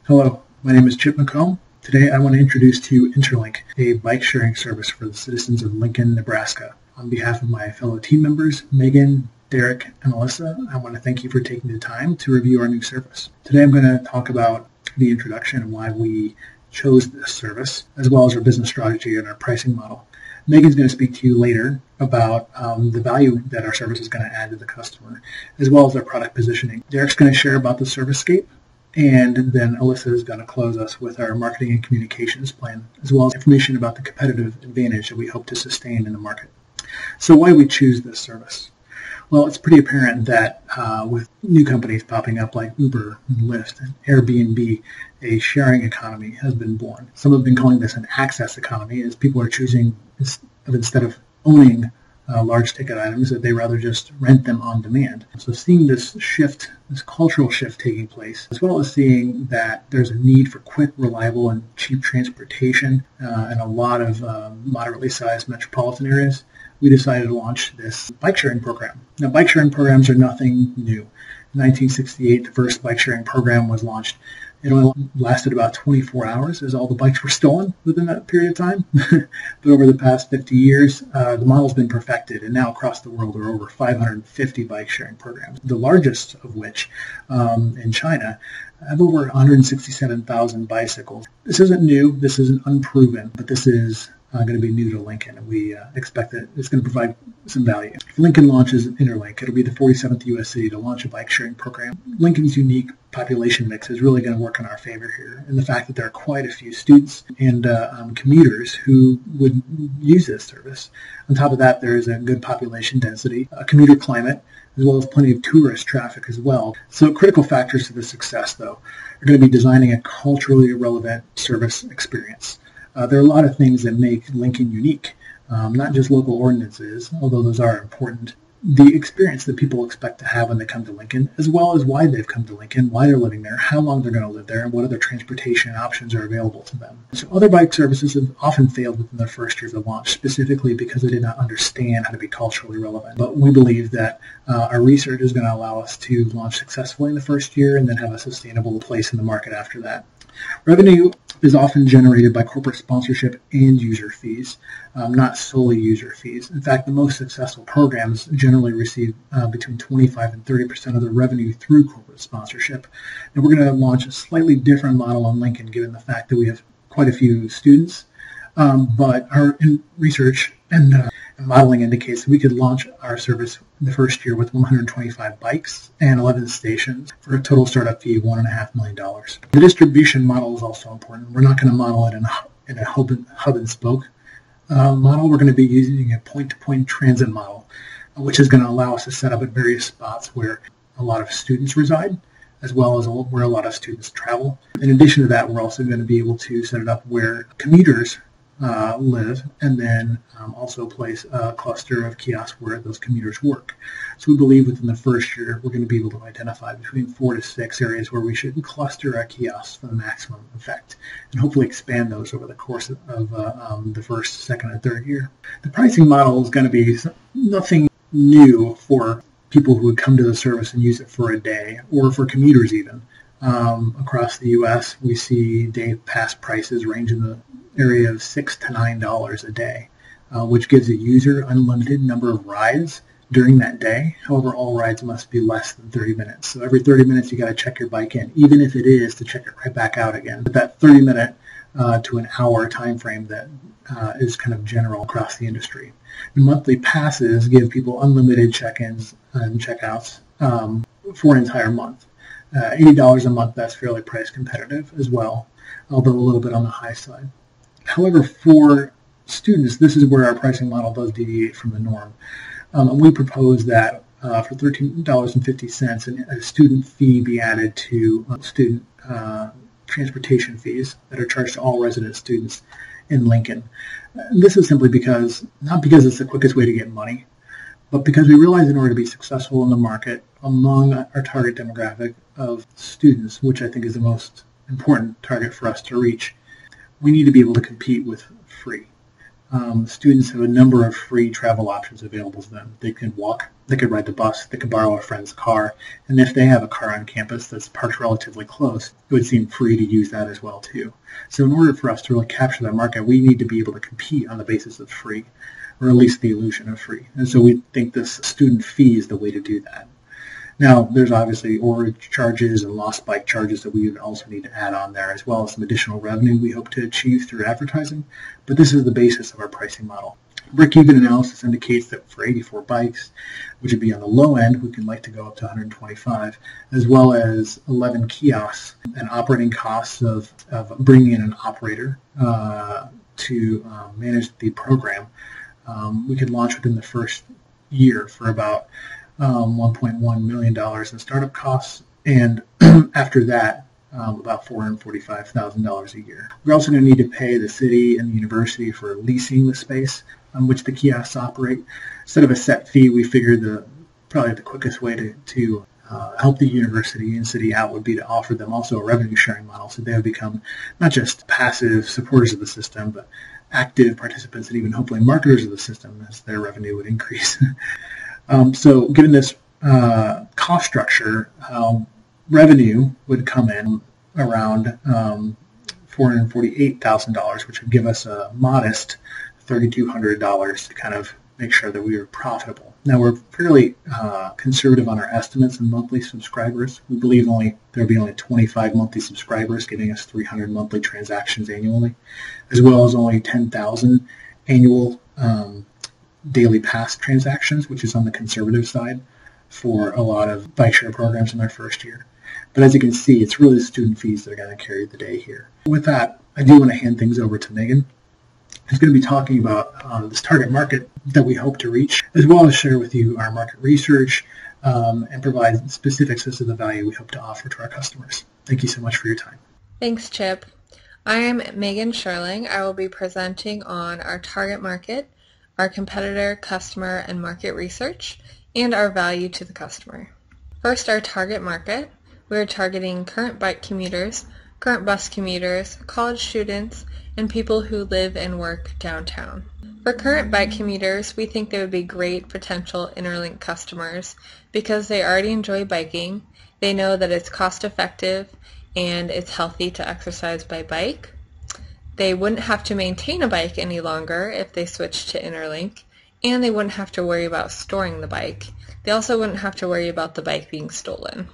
Hello, my name is Chip McComb. Today I want to introduce to you interLinc, a bike sharing service for the citizens of Lincoln, Nebraska. On behalf of my fellow team members, Megan, Derek, and Alyssa, I want to thank you for taking the time to review our new service. Today I'm going to talk about the introduction and why we chose this service, as well as our business strategy and our pricing model. Megan's going to speak to you later about the value that our service is going to add to the customer, as well as our product positioning. Derek's going to share about the servicescape, and then Alyssa is going to close us with our marketing and communications plan, as well as information about the competitive advantage that we hope to sustain in the market. So why do we choose this service? Well, it's pretty apparent that with new companies popping up like Uber and Lyft and Airbnb, a sharing economy has been born. Some have been calling this an access economy, as people are choosing, instead of owning large ticket items, that they rather just rent them on demand. So seeing this shift, this cultural shift taking place, as well as seeing that there's a need for quick, reliable, and cheap transportation in a lot of moderately sized metropolitan areas, we decided to launch this bike sharing program. Now, bike sharing programs are nothing new. In 1968, the first bike sharing program was launched. It only lasted about 24 hours, as all the bikes were stolen within that period of time. But over the past 50 years, the model's been perfected, and now across the world there are over 550 bike sharing programs, the largest of which, in China, have over 167,000 bicycles. This isn't new, this isn't unproven, but this is going to be new to Lincoln, and we expect that it's going to provide some value. If Lincoln launches interLinc, it'll be the 47th U.S. city to launch a bike sharing program. Lincoln's unique population mix is really going to work in our favor here, and the fact that there are quite a few students and commuters who would use this service. On top of that, there is a good population density, a commuter climate, as well as plenty of tourist traffic as well. So critical factors to the success, though, are going to be designing a culturally relevant service experience. There are a lot of things that make Lincoln unique, not just local ordinances, although those are important. The experience that people expect to have when they come to Lincoln, as well as why they've come to Lincoln, why they're living there, how long they're going to live there, and what other transportation options are available to them. So other bike services have often failed within their first years of launch, specifically because they did not understand how to be culturally relevant. But we believe that our research is going to allow us to launch successfully in the first year and then have a sustainable place in the market after that. Revenue is often generated by corporate sponsorship and user fees, not solely user fees. In fact, the most successful programs generally receive between 25 and 30% of their revenue through corporate sponsorship. And we're going to launch a slightly different model on Lincoln, given the fact that we have quite a few students. But our research and modeling indicates that we could launch our service the first year with 125 bikes and 11 stations for a total startup fee of $1.5 million. The distribution model is also important. We're not going to model it in a hub and spoke model. We're going to be using a point-to-point transit model, which is going to allow us to set up at various spots where a lot of students reside, as well as where a lot of students travel. In addition to that, we're also going to be able to set it up where commuters live, and then also place a cluster of kiosks where those commuters work. So we believe within the first year we're going to be able to identify between 4 to 6 areas where we should cluster our kiosks for the maximum effect, and hopefully expand those over the course of the first, second, and third year. The pricing model is going to be nothing new for people who would come to the service and use it for a day, or for commuters even. Across the U.S., we see day pass prices range in the area of $6 to $9 a day, which gives a user unlimited number of rides during that day. However, all rides must be less than 30 minutes. So every 30 minutes you got to check your bike in, even if it is to check it right back out again. But that 30-minute to an hour time frame that is kind of general across the industry. The monthly passes give people unlimited check-ins and check-outs for an entire month. $80 a month, that's fairly price competitive as well, although a little bit on the high side. However, for students, this is where our pricing model does deviate from the norm. We propose that for $13.50, a student fee be added to student transportation fees that are charged to all resident students in Lincoln. This is simply because, not because it's the quickest way to get money, but because we realize in order to be successful in the market among our target demographic of students, which I think is the most important target for us to reach, we need to be able to compete with free. students have a number of free travel options available to them. They can walk, they could ride the bus, they could borrow a friend's car, and if they have a car on campus that's parked relatively close, it would seem free to use that as well too. So in order for us to really capture that market, we need to be able to compete on the basis of free, or at least the illusion of free. And so we think this student fee is the way to do that. Now, there's obviously overage charges and lost bike charges that we would also need to add on there, as well as some additional revenue we hope to achieve through advertising, but this is the basis of our pricing model. Break-even analysis indicates that for 84 bikes, which would be on the low end, we can like to go up to 125, as well as 11 kiosks and operating costs of bringing in an operator to manage the program. We could launch within the first year for about $1.1 million in startup costs, and after that, about $445,000 a year. We're also going to need to pay the city and the university for leasing the space on which the kiosks operate. Instead of a set fee, we figured probably the quickest way to help the university and city out would be to offer them also a revenue sharing model, so they would become not just passive supporters of the system, but active participants and even hopefully marketers of the system as their revenue would increase. So given this cost structure, revenue would come in around $448,000, which would give us a modest $3,200 to kind of make sure that we are profitable. Now, we're fairly conservative on our estimates in monthly subscribers. We believe there will be only 25 monthly subscribers, giving us 300 monthly transactions annually, as well as only 10,000 annual daily pass transactions, which is on the conservative side for a lot of bike share programs in their first year. But as you can see, it's really the student fees that are going to carry the day here. With that, I do want to hand things over to Megan, who's going to be talking about this target market that we hope to reach, as well as share with you our market research and provide specifics as to the value we hope to offer to our customers. Thank you so much for your time. Thanks, Chip. I am Megan Sherling. I will be presenting on our target market, our competitor, customer, and market research, and our value to the customer. First, our target market. We are targeting current bike commuters, current bus commuters, college students, and people who live and work downtown. For current bike commuters, we think they would be great potential interLinc customers because they already enjoy biking, they know that it's cost effective, and it's healthy to exercise by bike. They wouldn't have to maintain a bike any longer if they switched to interLinc, and they wouldn't have to worry about storing the bike. They also wouldn't have to worry about the bike being stolen.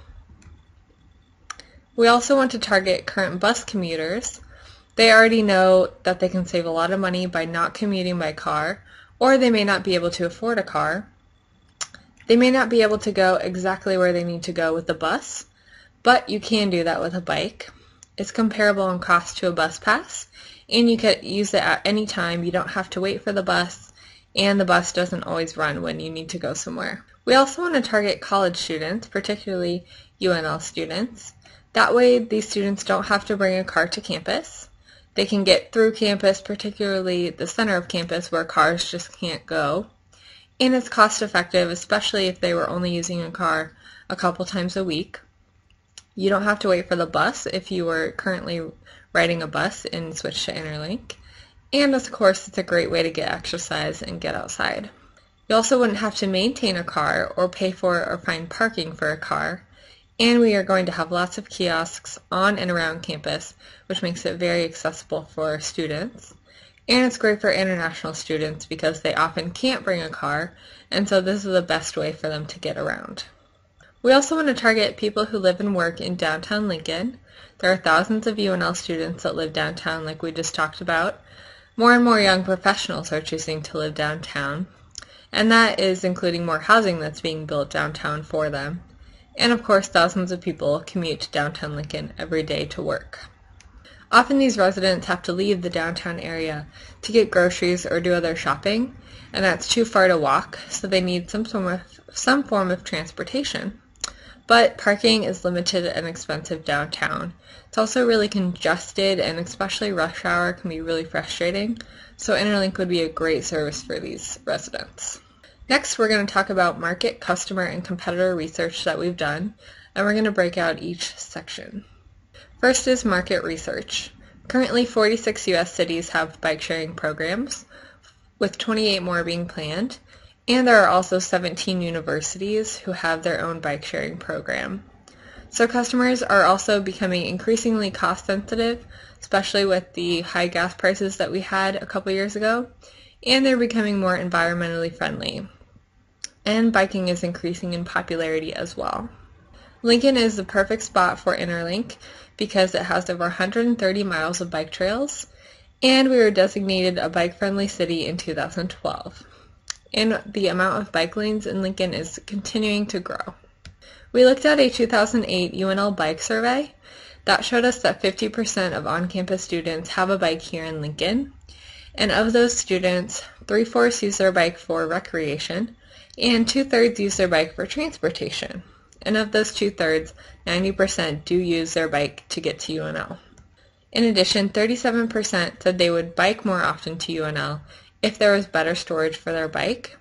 We also want to target current bus commuters. They already know that they can save a lot of money by not commuting by car, or they may not be able to afford a car. They may not be able to go exactly where they need to go with the bus, but you can do that with a bike. It's comparable in cost to a bus pass, and you can use it at any time. You don't have to wait for the bus, and the bus doesn't always run when you need to go somewhere. We also want to target college students, particularly UNL students. That way, these students don't have to bring a car to campus. They can get through campus, particularly the center of campus where cars just can't go. And it's cost effective, especially if they were only using a car a couple times a week. You don't have to wait for the bus if you were currently riding a bus and switch to interLinc. And of course, it's a great way to get exercise and get outside. You also wouldn't have to maintain a car or pay for or find parking for a car. And we are going to have lots of kiosks on and around campus, which makes it very accessible for students. And it's great for international students because they often can't bring a car, and so this is the best way for them to get around. We also want to target people who live and work in downtown Lincoln. There are thousands of UNL students that live downtown like we just talked about. More and more young professionals are choosing to live downtown, and that is including more housing that's being built downtown for them. And of course, thousands of people commute to downtown Lincoln every day to work. Often these residents have to leave the downtown area to get groceries or do other shopping, and that's too far to walk, so they need some form of transportation. But parking is limited and expensive downtown. It's also really congested, and especially rush hour can be really frustrating, so interLinc would be a great service for these residents. Next, we're going to talk about market, customer, and competitor research that we've done, and we're going to break out each section. First is market research. Currently, 46 U.S. cities have bike sharing programs. with 28 more being planned. And there are also 17 universities who have their own bike sharing program. So customers are also becoming increasingly cost sensitive, especially with the high gas prices that we had a couple years ago, and they're becoming more environmentally friendly. And biking is increasing in popularity as well. Lincoln is the perfect spot for interLinc because it has over 130 miles of bike trails, and we were designated a bike-friendly city in 2012. And the amount of bike lanes in Lincoln is continuing to grow. We looked at a 2008 UNL bike survey that showed us that 50% of on-campus students have a bike here in Lincoln, and of those students, 3/4 use their bike for recreation, and 2/3 use their bike for transportation. And of those 2/3, 90% do use their bike to get to UNL. In addition, 37% said they would bike more often to UNL if there was better storage for their bike,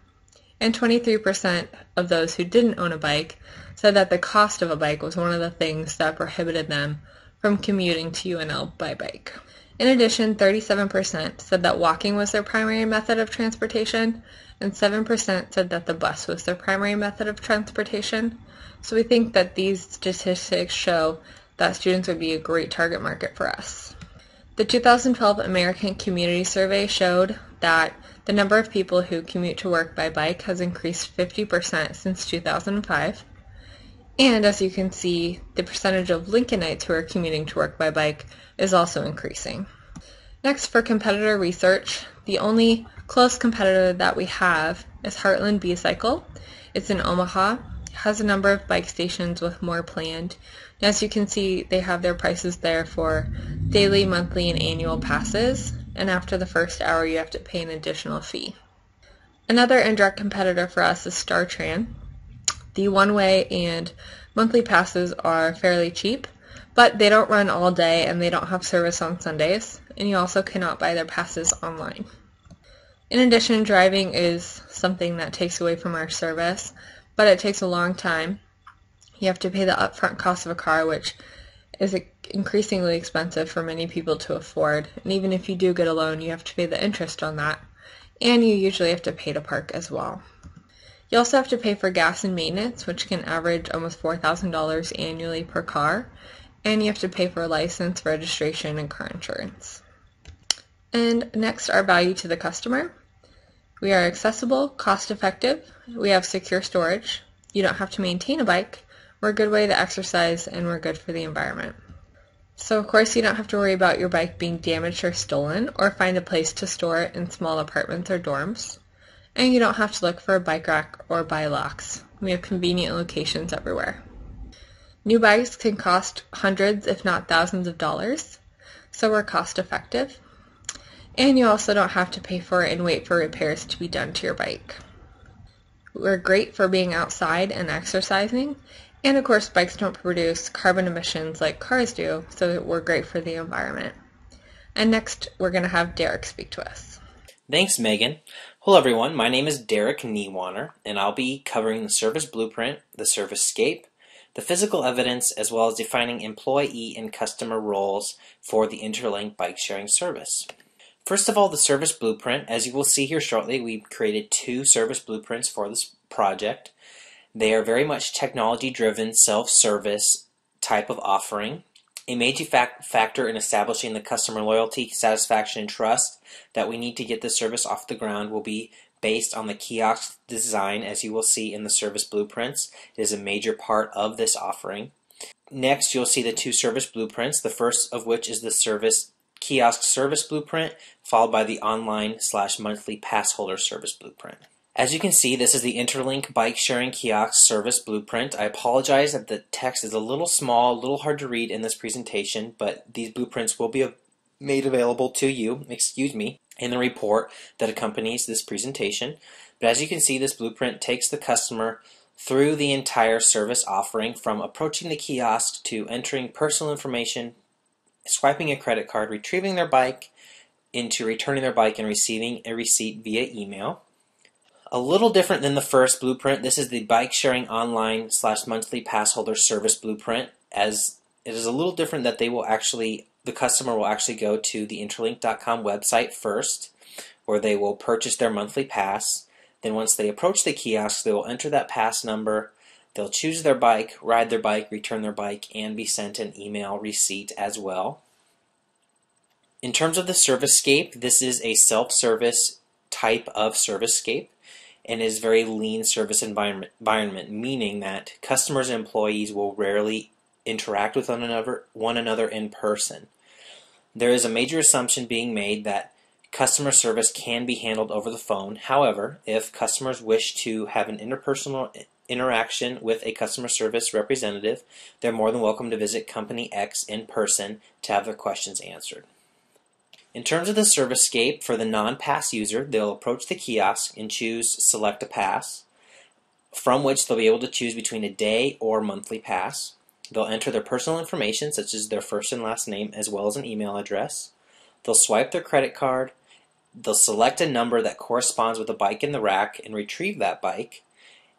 and 23% of those who didn't own a bike said that the cost of a bike was one of the things that prohibited them from commuting to UNL by bike. In addition, 37% said that walking was their primary method of transportation, and 7% said that the bus was their primary method of transportation. So we think that these statistics show that students would be a great target market for us. The 2012 American Community Survey showed that the number of people who commute to work by bike has increased 50% since 2005. And as you can see, the percentage of Lincolnites who are commuting to work by bike is also increasing. Next, for competitor research, the only close competitor that we have is Heartland B-Cycle. It's in Omaha. It has a number of bike stations with more planned. And as you can see, they have their prices there for daily, monthly, and annual passes. And after the first hour, you have to pay an additional fee. Another indirect competitor for us is StarTran. The one-way and monthly passes are fairly cheap, but they don't run all day and they don't have service on Sundays, and you also cannot buy their passes online. In addition, driving is something that takes away from our service, but it takes a long time. You have to pay the upfront cost of a car, which is increasingly expensive for many people to afford, and even if you do get a loan, you have to pay the interest on that, and you usually have to pay to park as well. You also have to pay for gas and maintenance, which can average almost $4,000 annually per car, and you have to pay for a license, registration, and car insurance. And next, our value to the customer. We are accessible, cost-effective, we have secure storage, you don't have to maintain a bike, we're a good way to exercise, and we're good for the environment. So of course you don't have to worry about your bike being damaged or stolen, or find a place to store it in small apartments or dorms. And you don't have to look for a bike rack or buy locks. We have convenient locations everywhere. New bikes can cost hundreds, if not thousands of dollars, so we're cost effective. And you also don't have to pay for it and wait for repairs to be done to your bike. We're great for being outside and exercising, and of course bikes don't produce carbon emissions like cars do, so we're great for the environment. And next we're going to have Derek speak to us. Thanks, Megan. Hello, everyone. My name is Derek Niewanner, and I'll be covering the service blueprint, the service scape, the physical evidence, as well as defining employee and customer roles for the interLinc bike sharing service. First of all, the service blueprint. As you will see here shortly, we've created 2 service blueprints for this project. They are very much technology-driven, self-service type of offering. A major factor in establishing the customer loyalty, satisfaction, and trust that we need to get the service off the ground will be based on the kiosk design, as you will see in the service blueprints. It is a major part of this offering. Next, you'll see the 2 service blueprints, the first of which is the kiosk service blueprint, followed by the online/monthly pass holder service blueprint. As you can see, this is the interLinc bike sharing kiosk service blueprint. I apologize that the text is a little small, a little hard to read in this presentation, but these blueprints will be made available to you, in the report that accompanies this presentation. But as you can see, this blueprint takes the customer through the entire service offering, from approaching the kiosk to entering personal information, swiping a credit card, retrieving their bike, into returning their bike and receiving a receipt via email. A little different than the first blueprint, this is the bike sharing online/monthly pass holder service blueprint, as it is a little different that the customer will actually go to the interlinc.com website first. where they will purchase their monthly pass. Then once they approach the kiosk, they will enter that pass number. They'll choose their bike, ride their bike, return their bike, and be sent an email receipt as well. In terms of the servicescape, this is a self-service type of servicescape and is very lean service environment, meaning that customers and employees will rarely interact with one another in person. There is a major assumption being made that customer service can be handled over the phone. However, if customers wish to have an interpersonal interaction with a customer service representative, they're more than welcome to visit Company X in person to have their questions answered. In terms of the servicescape, for the non-pass user, they'll approach the kiosk and choose Select a Pass, from which they'll be able to choose between a day or monthly pass. They'll enter their personal information, such as their first and last name, as well as an email address. They'll swipe their credit card. They'll select a number that corresponds with the bike in the rack and retrieve that bike.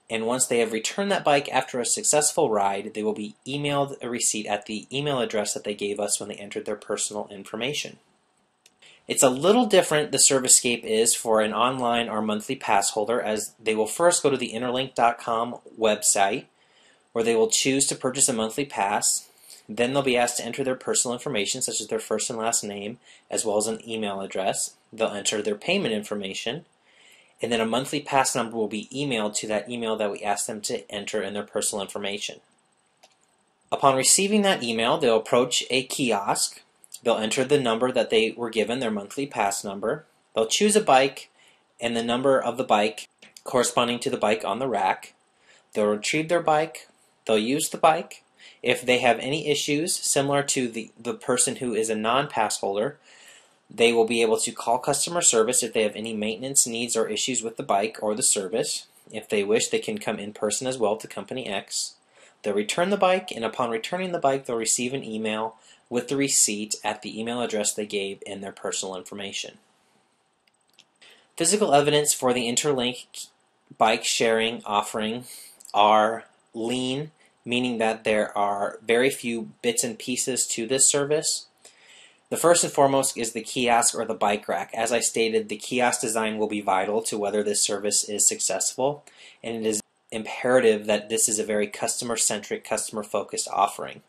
And once they have returned that bike after a successful ride, they will be emailed a receipt at the email address that they gave us when they entered their personal information. It's a little different, the servicescape is, for an online or monthly pass holder, as they will first go to the interLinc.com website, where they will choose to purchase a monthly pass. Then they'll be asked to enter their personal information, such as their first and last name, as well as an email address. They'll enter their payment information, and then a monthly pass number will be emailed to that email that we asked them to enter in their personal information. Upon receiving that email, they'll approach a kiosk. They'll enter the number that they were given, their monthly pass number. They'll choose a bike and the number of the bike corresponding to the bike on the rack. They'll retrieve their bike. They'll use the bike. If they have any issues similar to the person who is a non-pass holder, they will be able to call customer service if they have any maintenance needs or issues with the bike or the service. If they wish, they can come in person as well to Company X. They'll return the bike, and upon returning the bike, they'll receive an email with the receipt at the email address they gave in their personal information. Physical evidence for the interLinc bike sharing offering are lean, meaning that there are very few bits and pieces to this service. The first and foremost is the kiosk or the bike rack. As I stated, the kiosk design will be vital to whether this service is successful, and it is imperative that this is a very customer-centric, customer-focused offering.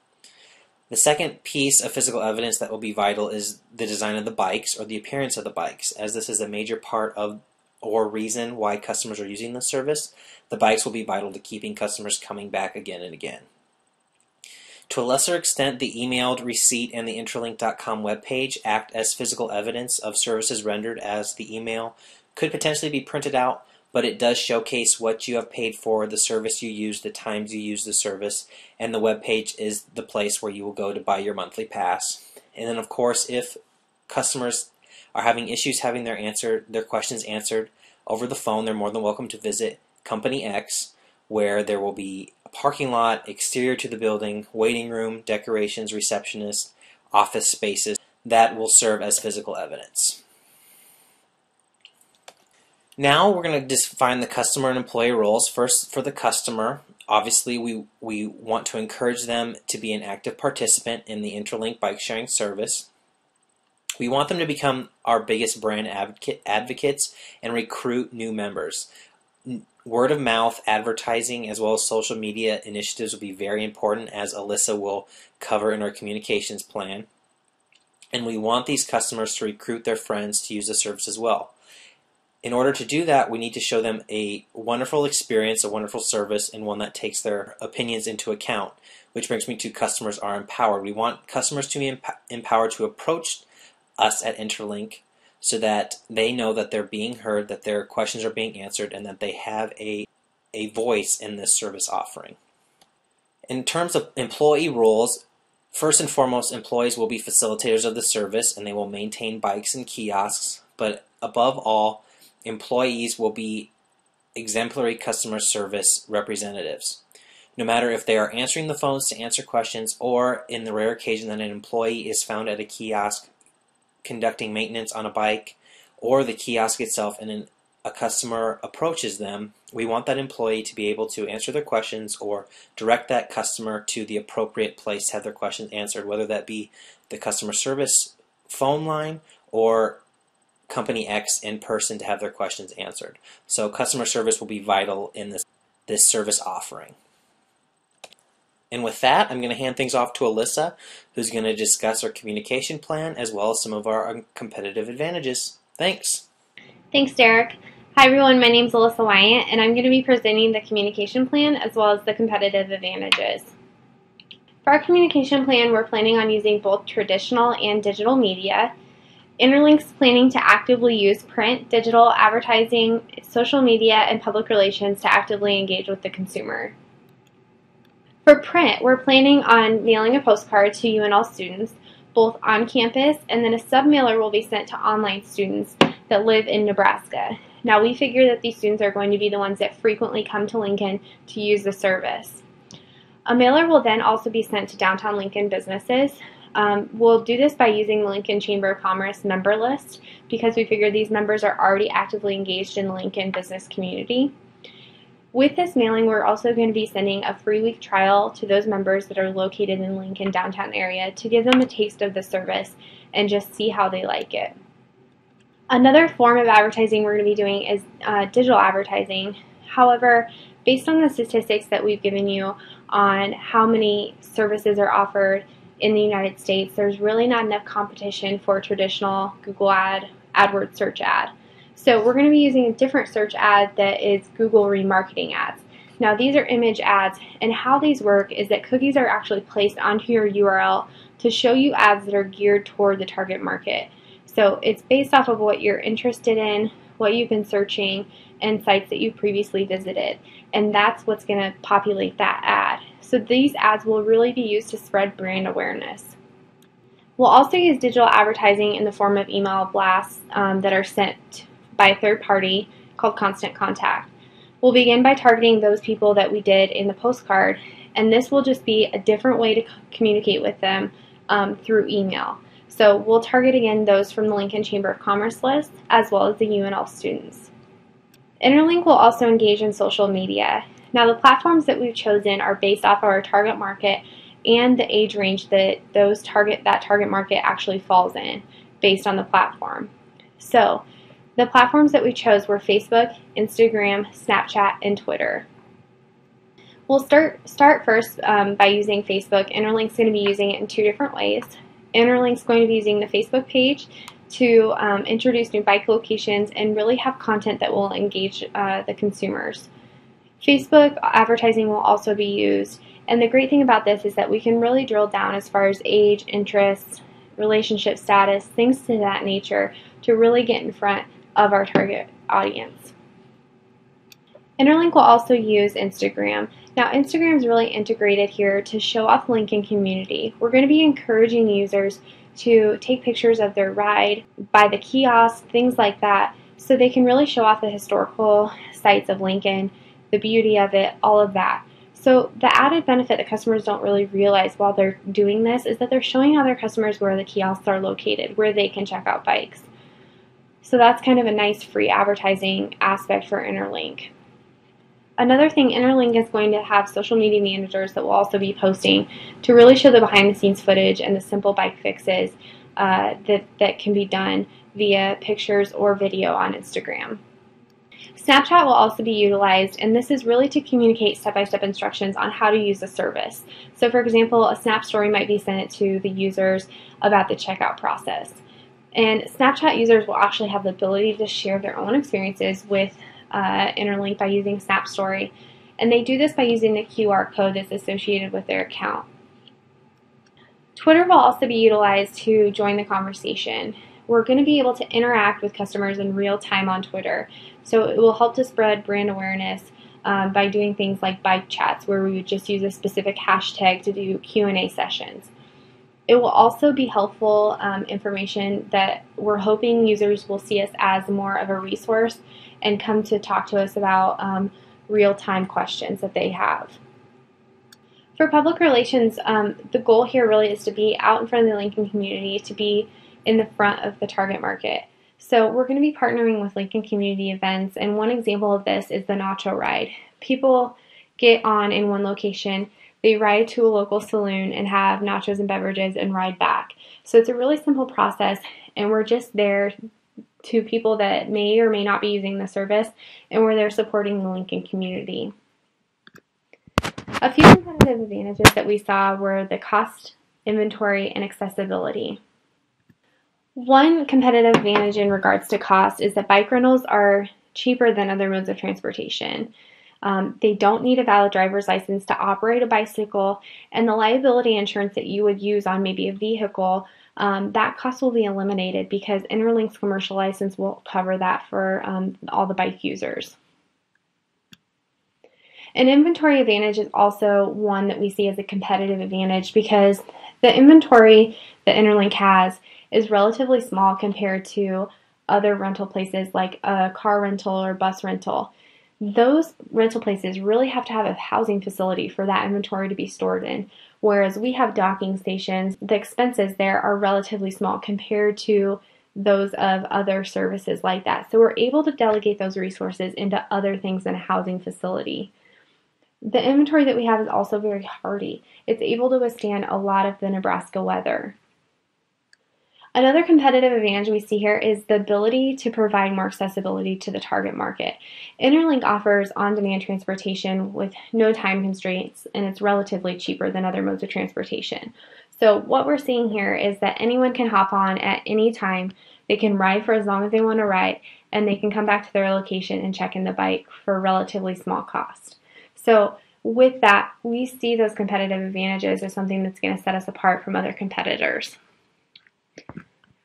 The second piece of physical evidence that will be vital is the design of the bikes or the appearance of the bikes, as this is a major part of or reason why customers are using this service. The bikes will be vital to keeping customers coming back again and again. To a lesser extent, the emailed receipt and the interLinc.com webpage act as physical evidence of services rendered, as the email could potentially be printed out, but it does showcase what you have paid for, the service you use, the times you use the service, and the web page is the place where you will go to buy your monthly pass. And then, of course, if customers are having issues having their questions answered over the phone, they're more than welcome to visit Company X, where there will be a parking lot, exterior to the building, waiting room, decorations, receptionist, office spaces that will serve as physical evidence. Now we're going to define the customer and employee roles. First, for the customer, obviously we want to encourage them to be an active participant in the interLinc bike sharing service. We want them to become our biggest brand advocates and recruit new members. Word of mouth advertising as well as social media initiatives will be very important, as Alyssa will cover in our communications plan. And we want these customers to recruit their friends to use the service as well. In order to do that, we need to show them a wonderful experience, a wonderful service, and one that takes their opinions into account, which brings me to customers are empowered. We want customers to be empowered to approach us at interLinc so that they know that they're being heard, that their questions are being answered, and that they have a voice in this service offering. In terms of employee roles, first and foremost, employees will be facilitators of the service, and they will maintain bikes and kiosks, but above all, employees will be exemplary customer service representatives. No matter if they are answering the phones to answer questions, or in the rare occasion that an employee is found at a kiosk conducting maintenance on a bike, or the kiosk itself, and a customer approaches them, we want that employee to be able to answer their questions or direct that customer to the appropriate place to have their questions answered, whether that be the customer service phone line or company X in person to have their questions answered. So customer service will be vital in this service offering. And with that, I'm going to hand things off to Alyssa, who's going to discuss our communication plan as well as some of our competitive advantages. Thanks. Thanks, Derek. Hi, everyone. My name is Alyssa Wyatt, and I'm going to be presenting the communication plan as well as the competitive advantages. For our communication plan, we're planning on using both traditional and digital media. interLinc's planning to actively use print, digital, advertising, social media, and public relations to actively engage with the consumer. For print, we're planning on mailing a postcard to UNL students, both on campus, and then a sub-mailer will be sent to online students that live in Nebraska. Now, we figure that these students are going to be the ones that frequently come to Lincoln to use the service. A mailer will then also be sent to downtown Lincoln businesses. We'll do this by using the Lincoln Chamber of Commerce member list because we figure these members are already actively engaged in the Lincoln business community. With this mailing, we're also going to be sending a free week trial to those members that are located in the Lincoln downtown area to give them a taste of the service and just see how they like it. Another form of advertising we're going to be doing is digital advertising. However, based on the statistics that we've given you on how many services are offered in the United States, there's really not enough competition for traditional Google AdWords search ad. So we're going to be using a different search ad that is Google remarketing ads. Now these are image ads, and how these work is that cookies are actually placed onto your URL to show you ads that are geared toward the target market. So it's based off of what you're interested in, what you've been searching, and sites that you've previously visited. And that's what's going to populate that ad. So these ads will really be used to spread brand awareness. We'll also use digital advertising in the form of email blasts that are sent by a third party called Constant Contact. We'll begin by targeting those people that we did in the postcard, and this will just be a different way to communicate with them through email. So we'll target again those from the Lincoln Chamber of Commerce list as well as the UNL students. interLinc will also engage in social media. Now the platforms that we've chosen are based off of our target market and the age range that that target market actually falls in based on the platform. So the platforms that we chose were Facebook, Instagram, Snapchat, and Twitter. We'll start first by using Facebook. interLinc's going to be using it in two different ways. interLinc's going to be using the Facebook page to introduce new bike locations and really have content that will engage the consumers. Facebook advertising will also be used, and the great thing about this is that we can really drill down as far as age, interests, relationship status, things to that nature to really get in front of our target audience. interLinc will also use Instagram. Now Instagram is really integrated here to show off the Lincoln community. We're going to be encouraging users to take pictures of their ride, by the kiosk, things like that, so they can really show off the historical sites of Lincoln, the beauty of it, all of that. So the added benefit that customers don't really realize while they're doing this is that they're showing other customers where the kiosks are located, where they can check out bikes. So that's kind of a nice free advertising aspect for interLinc. Another thing, interLinc is going to have social media managers that will also be posting to really show the behind the scenes footage and the simple bike fixes that can be done via pictures or video on Instagram. Snapchat will also be utilized, and this is really to communicate step-by-step instructions on how to use the service. So for example, a Snap story might be sent to the users about the checkout process. And Snapchat users will actually have the ability to share their own experiences with interLinc by using Snap Story. And they do this by using the QR code that's associated with their account. Twitter will also be utilized to join the conversation. We're going to be able to interact with customers in real time on Twitter. So it will help to spread brand awareness by doing things like bike chats, where we would just use a specific hashtag to do Q&A sessions. It will also be helpful information that we're hoping users will see us as more of a resource and come to talk to us about real-time questions that they have. For public relations, the goal here really is to be out in front of the Lincoln community, to be in the front of the target market. So we're going to be partnering with Lincoln community events, and one example of this is the Nacho Ride. People get on in one location, they ride to a local saloon and have nachos and beverages and ride back. So it's a really simple process, and we're just there to people that may or may not be using the service, and where they're supporting the Lincoln community. A few competitive advantages that we saw were the cost, inventory, and accessibility. One competitive advantage in regards to cost is that bike rentals are cheaper than other modes of transportation. They don't need a valid driver's license to operate a bicycle, and the liability insurance that you would use on maybe a vehicle, that cost will be eliminated because interLinc's commercial license will cover that for all the bike users. An inventory advantage is also one that we see as a competitive advantage because the inventory that interLinc has is relatively small compared to other rental places like a car rental or bus rental. Those rental places really have to have a housing facility for that inventory to be stored in, whereas we have docking stations. The expenses there are relatively small compared to those of other services like that. So we're able to delegate those resources into other things than a housing facility. The inventory that we have is also very hardy. It's able to withstand a lot of the Nebraska weather. Another competitive advantage we see here is the ability to provide more accessibility to the target market. interLinc offers on-demand transportation with no time constraints, and it's relatively cheaper than other modes of transportation. So what we're seeing here is that anyone can hop on at any time. They can ride for as long as they want to ride, and they can come back to their location and check in the bike for a relatively small cost. So with that, we see those competitive advantages as something that's going to set us apart from other competitors.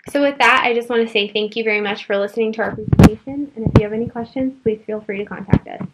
So with that, I just want to say thank you very much for listening to our presentation, and if you have any questions, please feel free to contact us.